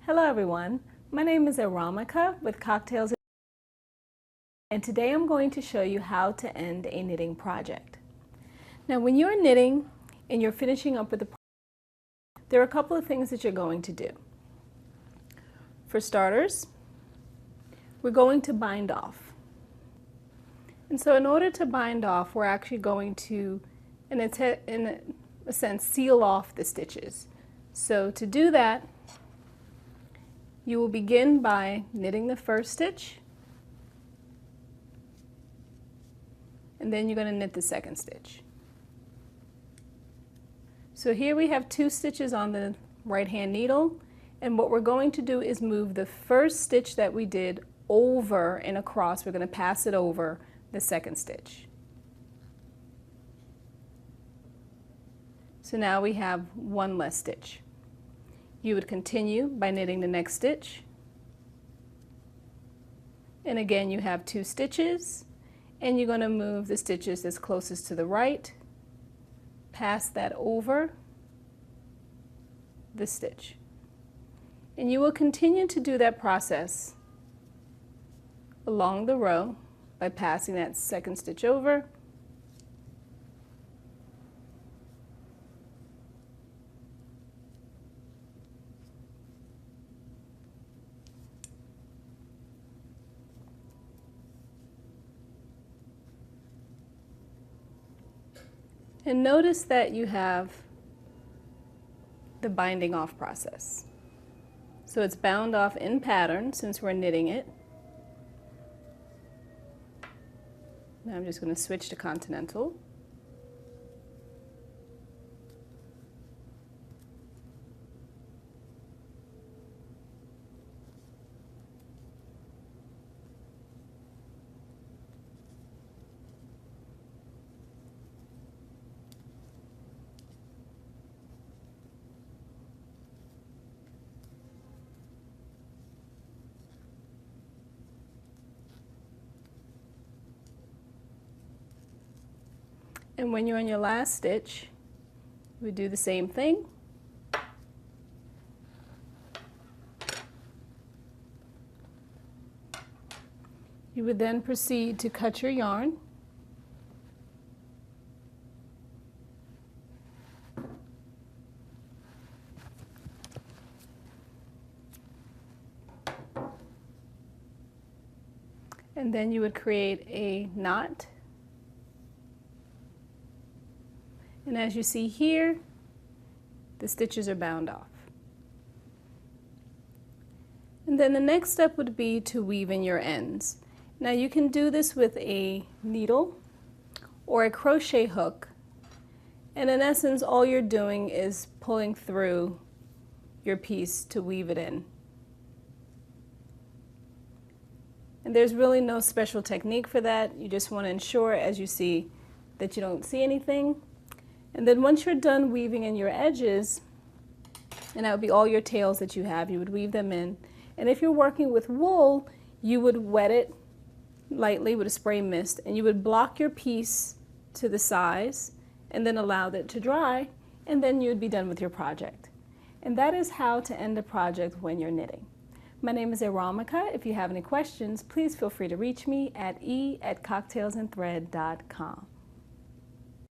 Hello everyone, my name is Aramika with Cocktails, and today I'm going to show you how to end a knitting project. Now when you're knitting and you're finishing up with the project, there are a couple of things that you're going to do. For starters, we're going to bind off. And so in order to bind off, we're actually going to, in a sense, seal off the stitches. So to do that, you will begin by knitting the first stitch, and then you're going to knit the second stitch. So here we have 2 stitches on the right hand needle, and what we're going to do is move the first stitch that we did over and across. We're going to pass it over the second stitch. So now we have 1 less stitch. You would continue by knitting the next stitch, and again you have 2 stitches, and you're going to move the stitches that's closest to the right, pass that over the stitch, and you will continue to do that process along the row by passing that second stitch over, and notice that you have the binding off process. So it's bound off in pattern since we're knitting it. Now I'm just going to switch to Continental. And when you're on your last stitch, we do the same thing. You would then proceed to cut your yarn. And then you would create a knot. And as you see here, the stitches are bound off. And then the next step would be to weave in your ends. Now you can do this with a needle or a crochet hook, and in essence all you're doing is pulling through your piece to weave it in. And there's really no special technique for that. You just want to ensure, as you see, that you don't see anything. And then once you're done weaving in your edges, and that would be all your tails that you have, you would weave them in. And if you're working with wool, you would wet it lightly with a spray mist, and you would block your piece to the size and then allow it to dry, and then you would be done with your project. And that is how to end a project when you're knitting. My name is Aramika. If you have any questions, please feel free to reach me at e@cocktailsandthread.com.